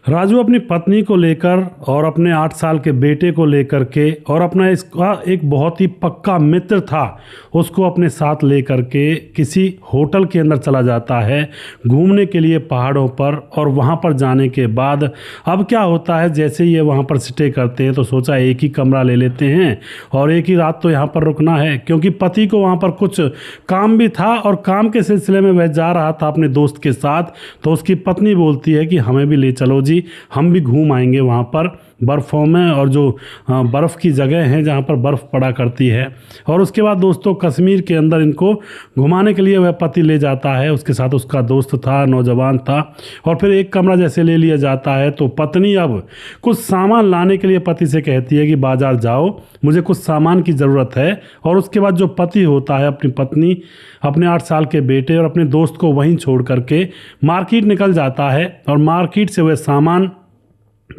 राजू अपनी पत्नी को लेकर और अपने 8 साल के बेटे को लेकर के और अपना इसका एक बहुत ही पक्का मित्र था उसको अपने साथ लेकर के किसी होटल के अंदर चला जाता है घूमने के लिए पहाड़ों पर। और वहाँ पर जाने के बाद अब क्या होता है, जैसे ये वहाँ पर स्टे करते हैं तो सोचा एक ही कमरा ले लेते हैं और एक ही रात तो यहाँ पर रुकना है, क्योंकि पति को वहाँ पर कुछ काम भी था और काम के सिलसिले में वह जा रहा था अपने दोस्त के साथ। तो उसकी पत्नी बोलती है कि हमें भी ले चलो जी, हम भी घूम आएंगे वहाँ पर बर्फ़ों में, और जो बर्फ़ की जगह हैं जहाँ पर बर्फ़ पड़ा करती है। और उसके बाद दोस्तों कश्मीर के अंदर इनको घुमाने के लिए वह पति ले जाता है, उसके साथ उसका दोस्त था, नौजवान था, और फिर एक कमरा जैसे ले लिया जाता है। तो पत्नी अब कुछ सामान लाने के लिए पति से कहती है कि बाज़ार जाओ, मुझे कुछ सामान की ज़रूरत है। और उसके बाद जो पति होता है अपनी पत्नी, अपने 8 साल के बेटे और अपने दोस्त को वहीं छोड़ करके मार्केट निकल जाता है और मार्केट से वह सामान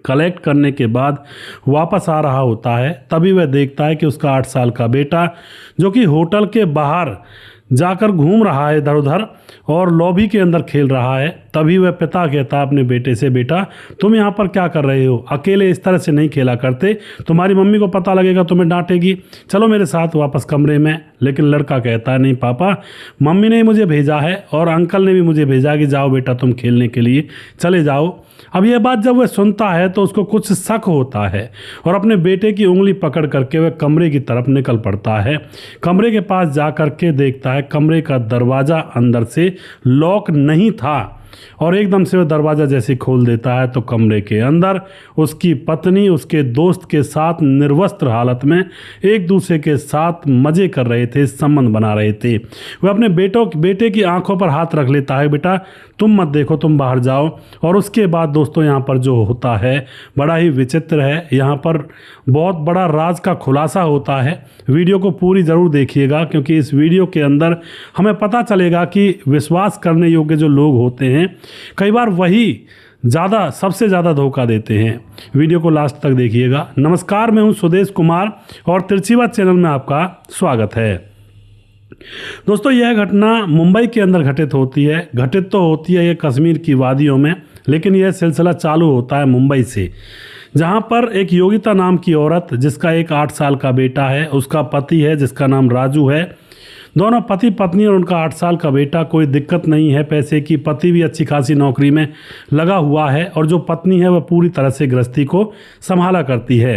कलेक्ट करने के बाद वापस आ रहा होता है। तभी वह देखता है कि उसका 8 साल का बेटा जो कि होटल के बाहर जाकर घूम रहा है इधर उधर और लॉबी के अंदर खेल रहा है। तभी वह पिता कहता है अपने बेटे से, बेटा तुम यहाँ पर क्या कर रहे हो, अकेले इस तरह से नहीं खेला करते, तुम्हारी मम्मी को पता लगेगा तुम्हें डांटेगी, चलो मेरे साथ वापस कमरे में। लेकिन लड़का कहता है नहीं पापा, मम्मी ने मुझे भेजा है और अंकल ने भी मुझे भेजा कि जाओ बेटा तुम खेलने के लिए चले जाओ। अब यह बात जब वह सुनता है तो उसको कुछ शक होता है और अपने बेटे की उंगली पकड़ करके वह कमरे की तरफ निकल पड़ता है। कमरे के पास जा कर के देखता है कमरे का दरवाज़ा अंदर से लॉक नहीं था और एकदम से वह दरवाज़ा जैसे खोल देता है तो कमरे के अंदर उसकी पत्नी उसके दोस्त के साथ निर्वस्त्र हालत में एक दूसरे के साथ मज़े कर रहे थे, संबंध बना रहे थे। वह अपने बेटे की आंखों पर हाथ रख लेता है, बेटा तुम मत देखो, तुम बाहर जाओ। और उसके बाद दोस्तों यहाँ पर जो होता है बड़ा ही विचित्र है, यहाँ पर बहुत बड़ा राज का खुलासा होता है। वीडियो को पूरी ज़रूर देखिएगा, क्योंकि इस वीडियो के अंदर हमें पता चलेगा कि विश्वास करने योग्य जो लोग होते हैं कई बार वही सबसे ज़्यादा धोखा देते हैं। वीडियो को लास्ट तक देखिएगा। नमस्कार, मैं हूं सुदेश कुमार और तिरछी बात चैनल में आपका स्वागत है। दोस्तों यह घटना मुंबई के अंदर घटित तो होती है ये कश्मीर की वादियों में, लेकिन यह सिलसिला चालू होता है मुंबई से, जहां पर एक योगिता नाम की औरत जिसका एक 8 साल का बेटा है, उसका पति है जिसका नाम राजू है। दोनों पति पत्नी और उनका 8 साल का बेटा, कोई दिक्कत नहीं है पैसे की, पति भी अच्छी खासी नौकरी में लगा हुआ है और जो पत्नी है वह पूरी तरह से गृहस्थी को संभाला करती है।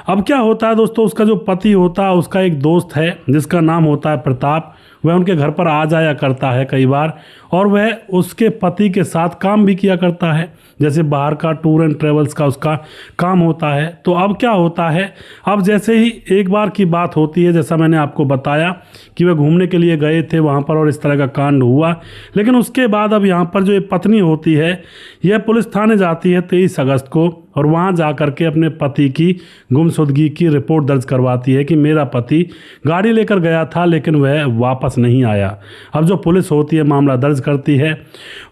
अब क्या होता है दोस्तों, उसका जो पति होता है उसका एक दोस्त है जिसका नाम होता है प्रताप। वह उनके घर पर आ जाया करता है कई बार और वह उसके पति के साथ काम भी किया करता है, जैसे बाहर का टूर एंड ट्रेवल्स का उसका काम होता है। तो अब क्या होता है, अब जैसे ही एक बार की बात होती है, जैसा मैंने आपको बताया कि वह घूमने के लिए गए थे वहाँ पर और इस तरह का कांड हुआ। लेकिन उसके बाद अब यहाँ पर जो ये पत्नी होती है यह पुलिस थाने जाती है 23 अगस्त को और वहाँ जा कर के अपने पति की गुमशुदगी की रिपोर्ट दर्ज करवाती है कि मेरा पति गाड़ी लेकर गया था लेकिन वह वापस नहीं आया। अब जो पुलिस होती है मामला दर्ज करती है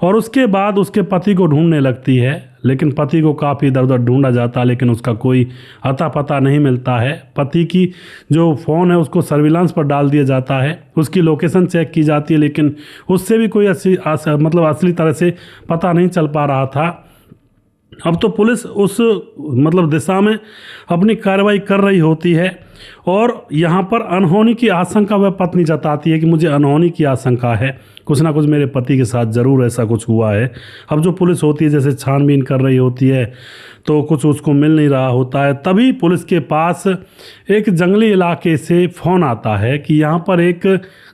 और उसके बाद उसके पति को ढूंढने लगती है, लेकिन पति को काफ़ी इधर उधर ढूंढा जाता है लेकिन उसका कोई अता पता नहीं मिलता है। पति की जो फ़ोन है उसको सर्विलांस पर डाल दिया जाता है, उसकी लोकेशन चेक की जाती है, लेकिन उससे भी कोई असली तरह से पता नहीं चल पा रहा था। अब तो पुलिस उस दिशा में अपनी कार्रवाई कर रही होती है और यहाँ पर अनहोनी की आशंका वह पत्नी जताती है कि मुझे अनहोनी की आशंका है, कुछ ना कुछ मेरे पति के साथ ज़रूर ऐसा कुछ हुआ है। अब जो पुलिस होती है जैसे छानबीन कर रही होती है तो कुछ उसको मिल नहीं रहा होता है। तभी पुलिस के पास एक जंगली इलाके से फ़ोन आता है कि यहाँ पर एक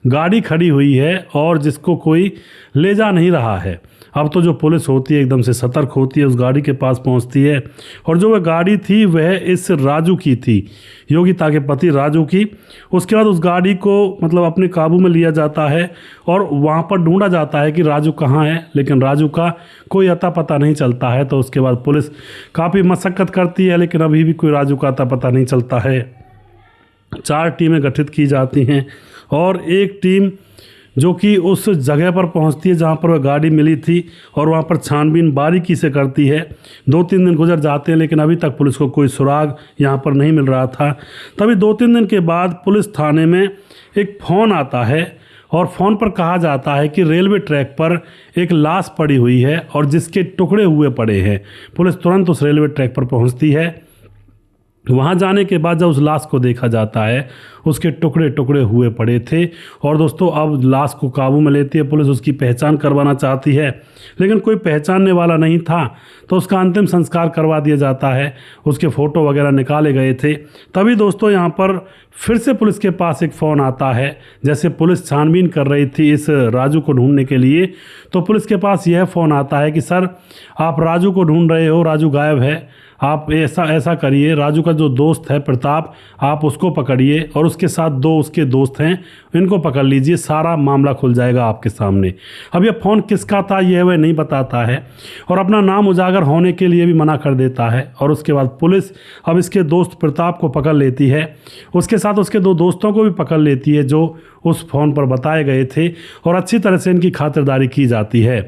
गाड़ी खड़ी हुई है और जिसको कोई ले जा नहीं रहा है। अब तो जो पुलिस होती है एकदम से सतर्क होती है, उस गाड़ी के पास पहुंचती है और जो वह गाड़ी थी वह इस राजू की थी, योगिता के पति राजू की। उसके बाद उस गाड़ी को अपने काबू में लिया जाता है और वहां पर ढूंढा जाता है कि राजू कहाँ है, लेकिन राजू का कोई अता पता नहीं चलता है। तो उसके बाद पुलिस काफ़ी मशक्क़त करती है लेकिन अभी भी कोई राजू का अता पता नहीं चलता है। 4 टीमें गठित की जाती हैं और एक टीम जो कि उस जगह पर पहुंचती है जहां पर वह गाड़ी मिली थी और वहां पर छानबीन बारीकी से करती है। 2-3 दिन गुजर जाते हैं लेकिन अभी तक पुलिस को कोई सुराग यहां पर नहीं मिल रहा था। तभी 2-3 दिन के बाद पुलिस थाने में एक फ़ोन आता है और फ़ोन पर कहा जाता है कि रेलवे ट्रैक पर एक लाश पड़ी हुई है और जिसके टुकड़े हुए पड़े हैं। पुलिस तुरंत उस रेलवे ट्रैक पर पहुंचती है। वहाँ जाने के बाद जब उस लाश को देखा जाता है, उसके टुकड़े टुकड़े हुए पड़े थे। और दोस्तों अब लाश को काबू में लेती है पुलिस, उसकी पहचान करवाना चाहती है, लेकिन कोई पहचानने वाला नहीं था, तो उसका अंतिम संस्कार करवा दिया जाता है। उसके फ़ोटो वगैरह निकाले गए थे। तभी दोस्तों यहाँ पर फिर से पुलिस के पास एक फ़ोन आता है। जैसे पुलिस छानबीन कर रही थी इस राजू को ढूंढने के लिए, तो पुलिस के पास यह फ़ोन आता है कि सर आप राजू को ढूंढ रहे हो, राजू गायब है, आप ऐसा करिए, राजू का जो दोस्त है प्रताप, आप उसको पकड़िए और उसके साथ 2 उसके दोस्त हैं, इनको पकड़ लीजिए, सारा मामला खुल जाएगा आपके सामने। अब ये फ़ोन किसका था यह वह नहीं बताता है और अपना नाम उजागर होने के लिए भी मना कर देता है। और उसके बाद पुलिस अब इसके दोस्त प्रताप को पकड़ लेती है, उसके साथ उसके 2 दोस्तों को भी पकड़ लेती है जो उस फ़ोन पर बताए गए थे, और अच्छी तरह से इनकी खातिरदारी की जाती है।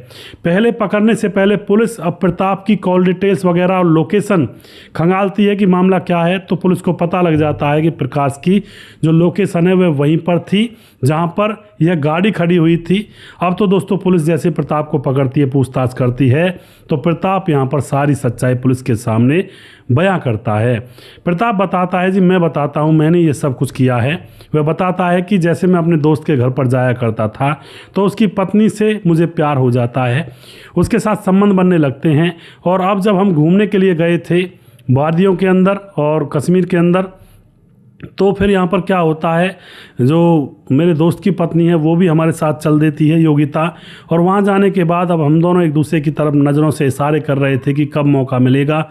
पहले पकड़ने से पहले पुलिस अब प्रताप की कॉल डिटेल्स वगैरह और लोकेशन खंगालती है कि मामला क्या है। तो पुलिस को पता लग जाता है कि प्रकाश की जो लोकेशन है वह वहीं पर थी जहां पर यह गाड़ी खड़ी हुई थी। अब तो दोस्तों पुलिस जैसे प्रताप को पकड़ती है, पूछताछ करती है, तो प्रताप यहां पर सारी सच्चाई पुलिस के सामने बयां करता है। प्रताप बताता है जी मैं बताता हूं, मैंने ये सब कुछ किया है। वह बताता है कि जैसे मैं अपने दोस्त के घर पर जाया करता था तो उसकी पत्नी से मुझे प्यार हो जाता है, उसके साथ संबंध बनने लगते हैं। और अब जब हम घूमने के लिए गए थे वादियों के अंदर और कश्मीर के अंदर, तो फिर यहाँ पर क्या होता है, जो मेरे दोस्त की पत्नी है वो भी हमारे साथ चल देती है, योगिता। और वहाँ जाने के बाद अब हम दोनों एक दूसरे की तरफ नज़रों से इशारे कर रहे थे कि कब मौका मिलेगा।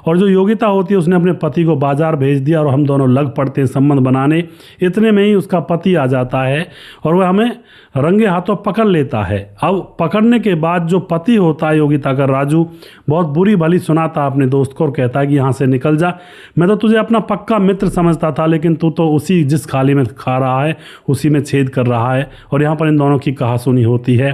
और जो योगिता होती है उसने अपने पति को बाज़ार भेज दिया और हम दोनों लग पड़ते हैं संबंध बनाने। इतने में ही उसका पति आ जाता है और वह हमें रंगे हाथों पकड़ लेता है। अब पकड़ने के बाद जो पति होता है योगिता का, राजू, बहुत बुरी भली सुनाता अपने दोस्त को और कहता है कि यहाँ से निकल जा, मैं तो तुझे अपना पक्का मित्र समझता था, लेकिन तू तो उसी जिस खाली में खा रहा है उसी में छेद कर रहा है। और यहाँ पर इन दोनों की कहासुनी होती है।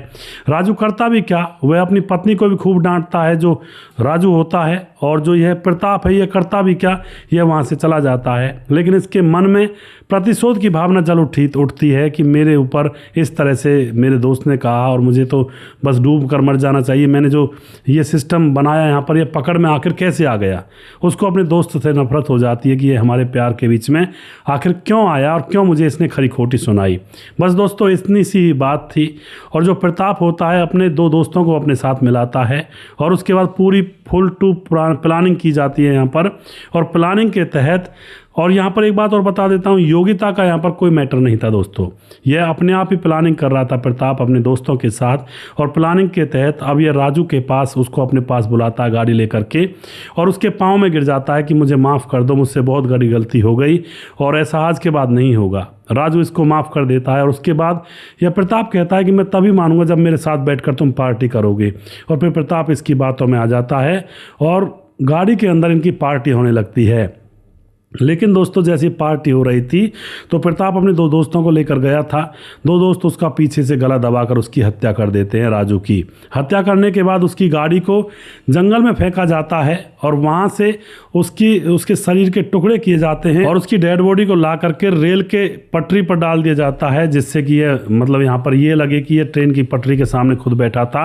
राजू करता भी क्या, वह अपनी पत्नी को भी खूब डांटता है जो राजू होता है, और जो यह प्रताप है यह करता भी क्या, यह वहाँ से चला जाता है। लेकिन इसके मन में प्रतिशोध की भावना जल उठती है कि मेरे ऊपर इस तरह से मेरे दोस्त ने कहा और मुझे तो बस डूब कर मर जाना चाहिए। मैंने जो ये सिस्टम बनाया यहाँ पर, यह पकड़ में आखिर कैसे आ गया। उसको अपने दोस्त से नफरत हो जाती है कि ये हमारे प्यार के बीच में आखिर क्यों आया और क्यों मुझे इसने खरी खोटी सुनाई। बस दोस्तों इतनी सी बात थी। और जो प्रताप होता है अपने 2 दोस्तों को अपने साथ मिलाता है और उसके बाद पूरी फुल टू प्लानिंग की जाती है यहाँ पर। और प्लानिंग के तहत, और यहाँ पर एक बात और बता देता हूँ, योगिता का यहाँ पर कोई मैटर नहीं था दोस्तों, यह अपने आप ही प्लानिंग कर रहा था प्रताप अपने दोस्तों के साथ। और प्लानिंग के तहत अब यह राजू के पास, उसको अपने पास बुलाता है गाड़ी लेकर के और उसके पाँव में गिर जाता है कि मुझे माफ़ कर दो, मुझसे बहुत बड़ी गलती हो गई और ऐसा आज के बाद नहीं होगा। राजू इसको माफ़ कर देता है और उसके बाद यह प्रताप कहता है कि मैं तभी मानूंगा जब मेरे साथ बैठकर तुम पार्टी करोगे। और फिर प्रताप इसकी बातों में आ जाता है और गाड़ी के अंदर इनकी पार्टी होने लगती है। लेकिन दोस्तों जैसी पार्टी हो रही थी तो प्रताप अपने 2 दोस्तों को लेकर गया था। 2 दोस्त उसका पीछे से गला दबाकर उसकी हत्या कर देते हैं। राजू की हत्या करने के बाद उसकी गाड़ी को जंगल में फेंका जाता है और वहाँ से उसके शरीर के टुकड़े किए जाते हैं और उसकी डेड बॉडी को ला करके रेल के पटरी पर डाल दिया जाता है, जिससे कि यह मतलब यहाँ पर ये लगे कि यह ट्रेन की पटरी के सामने खुद बैठा था।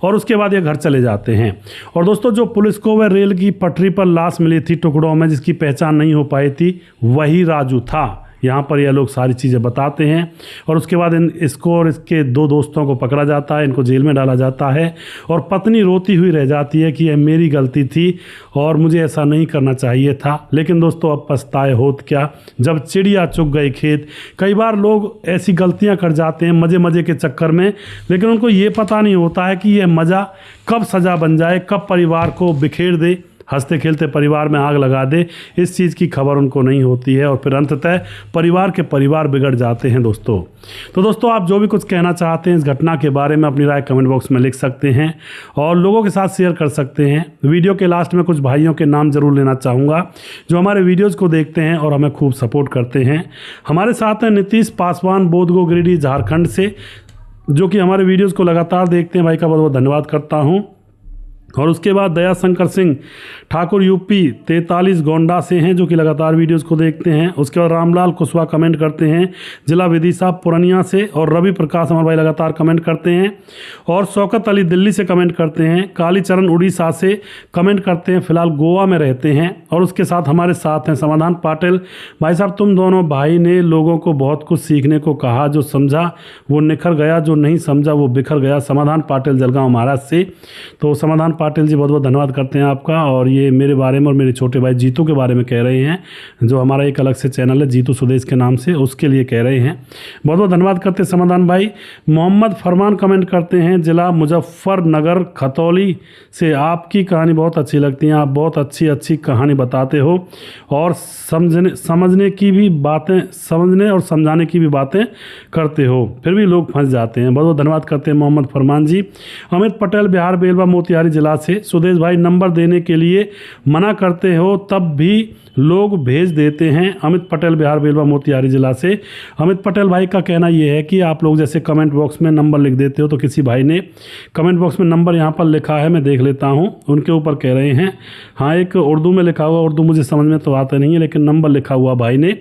और उसके बाद ये घर चले जाते हैं। और दोस्तों जो पुलिस को वह रेल की पटरी पर लाश मिली थी टुकड़ों में, जिसकी पहचान नहीं हो पाई थी, वही राजू था। यहाँ पर यह लोग सारी चीज़ें बताते हैं और उसके बाद इसको और इसके 2 दोस्तों को पकड़ा जाता है, इनको जेल में डाला जाता है। और पत्नी रोती हुई रह जाती है कि यह मेरी गलती थी और मुझे ऐसा नहीं करना चाहिए था। लेकिन दोस्तों अब पछताए होत क्या, जब चिड़िया चुग गई खेत। कई बार लोग ऐसी गलतियाँ कर जाते हैं मज़े के चक्कर में, लेकिन उनको ये पता नहीं होता है कि यह मज़ा कब सज़ा बन जाए, कब परिवार को बिखेर दे, हंसते खेलते परिवार में आग लगा दे। इस चीज़ की खबर उनको नहीं होती है और फिर अंततः परिवार बिगड़ जाते हैं दोस्तों। तो दोस्तों आप जो भी कुछ कहना चाहते हैं इस घटना के बारे में अपनी राय कमेंट बॉक्स में लिख सकते हैं और लोगों के साथ शेयर कर सकते हैं। वीडियो के लास्ट में कुछ भाइयों के नाम जरूर लेना चाहूँगा जो हमारे वीडियोज़ को देखते हैं और हमें खूब सपोर्ट करते हैं। हमारे साथ हैं नीतीश पासवान, बोधगो गिरिडीह झारखंड से, जो कि हमारे वीडियोज़ को लगातार देखते हैं। भाई का बहुत बहुत धन्यवाद करता हूँ। और उसके बाद दया शंकर सिंह ठाकुर यूपी 43 गोंडा से हैं, जो कि लगातार वीडियोस को देखते हैं। उसके बाद रामलाल कुशवाहा कमेंट करते हैं जिला विदिशा पूर्णिया से। और रवि प्रकाश हमारे भाई लगातार कमेंट करते हैं। और शौकत अली दिल्ली से कमेंट करते हैं। कालीचरण उड़ीसा से कमेंट करते हैं, फिलहाल गोवा में रहते हैं। और उसके साथ हमारे साथ हैं समाधान पाटिल। भाई साहब, तुम दोनों भाई ने लोगों को बहुत कुछ सीखने को कहा, जो समझा वो निखर गया, जो नहीं समझा वो बिखर गया। समाधान पाटिल जलगांव महाराज से। तो समाधान पाटिल जी बहुत बहुत धन्यवाद करते हैं आपका। और ये मेरे बारे में और मेरे छोटे भाई जीतू के बारे में कह रहे हैं, जो हमारा एक अलग से चैनल है जीतू स्वदेश के नाम से, उसके लिए कह रहे हैं। बहुत बहुत धन्यवाद करते हैं समाधान भाई। मोहम्मद फरमान कमेंट करते हैं जिला मुजफ्फरनगर खतौली से, आपकी कहानी बहुत अच्छी लगती है, आप बहुत अच्छी कहानी बताते हो और समझने की भी बातें, समझने और समझाने की भी बातें करते हो, फिर भी लोग फंस जाते हैं। बहुत बहुत धन्यवाद करते हैं मोहम्मद फरमान जी। अमित पटेल बिहार बेलवा मोतिहारी जिला से, सुदेश भाई नंबर देने के लिए मना करते हो तब भी लोग भेज देते हैं। अमित पटेल बिहार बेलवा मोतिहारी जिला से। अमित पटेल भाई का कहना यह है कि आप लोग जैसे कमेंट बॉक्स में नंबर लिख देते हो, तो किसी भाई ने कमेंट बॉक्स में नंबर यहाँ पर लिखा है, मैं देख लेता हूँ, उनके ऊपर कह रहे हैं। हाँ, एक उर्दू में लिखा हुआ, उर्दू मुझे समझ में तो आता नहीं है, लेकिन नंबर लिखा हुआ भाई ने।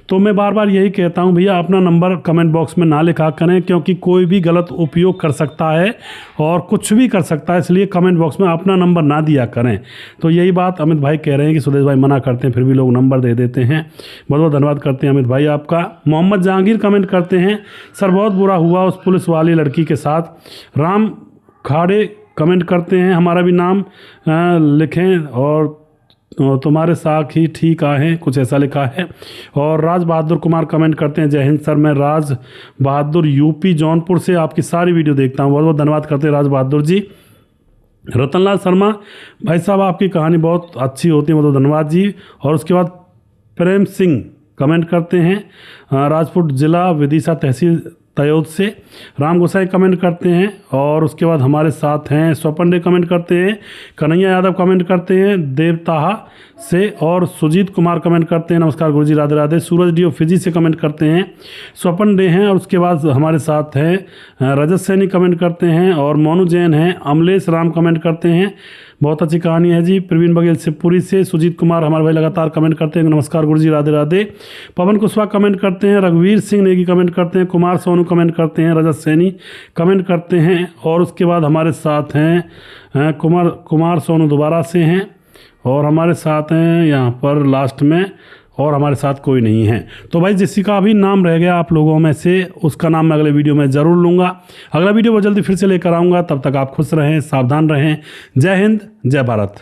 तो मैं बार बार यही कहता हूँ, भैया अपना नंबर कमेंट बॉक्स में ना लिखा करें, क्योंकि कोई भी गलत उपयोग कर सकता है और कुछ भी कर सकता है, इसलिए कमेंट बॉक्स में अपना नंबर ना दिया करें। तो यही बात अमित भाई कह रहे हैं कि सुदेश भाई मना करते हैं, फिर भी लोग नंबर दे देते हैं। बहुत बहुत धन्यवाद करते हैं अमित भाई आपका। मोहम्मद जहांगीर कमेंट करते हैं, सर बहुत बुरा हुआ उस पुलिस वाली लड़की के साथ। राम खाड़े कमेंट करते हैं, हमारा भी नाम लिखें और तुम्हारे साथ ही ठीक आए, कुछ ऐसा लिखा है। और राज बहादुर कुमार कमेंट करते हैं, जय हिंद सर, मैं राज बहादुर यूपी जौनपुर से आपकी सारी वीडियो देखता हूँ। बहुत बहुत धन्यवाद करते हैं राज बहादुर जी। रतनलाल शर्मा, भाई साहब आपकी कहानी बहुत अच्छी होती है, बहुत धन्यवाद जी। और उसके बाद प्रेम सिंह कमेंट करते हैं, राजपुर जिला विदिशा तहसील तयोद से। राम गोसाई कमेंट करते हैं। और उसके बाद हमारे साथ हैं स्वपन डे कमेंट करते हैं। कन्हैया यादव कमेंट करते हैं देवताहा से। और सुजीत कुमार कमेंट करते हैं, नमस्कार गुरुजी राधे राधे। सूरज डीओ फिजी से कमेंट करते हैं, स्वपन डे हैं। और उसके बाद हमारे साथ हैं रजत सैनी कमेंट करते हैं। और मोनू जैन हैं। अमलेश राम कमेंट करते हैं, बहुत अच्छी कहानी है जी। प्रवीण बघेल शिवपुरी से। सुजीत कुमार हमारे भाई लगातार कमेंट करते हैं, नमस्कार गुरुजी राधे राधे। पवन कुशवाहा कमेंट करते हैं। रघुवीर सिंह नेगी कमेंट करते हैं। कुमार सोनू कमेंट करते हैं। रजत सैनी कमेंट करते हैं। और उसके बाद हमारे साथ हैं कुमार सोनू दोबारा से हैं। और हमारे साथ हैं यहाँ पर लास्ट में, और हमारे साथ कोई नहीं है। तो भाई जिसी का भी नाम रह गया आप लोगों में से, उसका नाम मैं अगले वीडियो में ज़रूर लूँगा। अगला वीडियो बहुत जल्दी फिर से लेकर आऊँगा, तब तक आप खुश रहें, सावधान रहें। जय हिंद, जय भारत।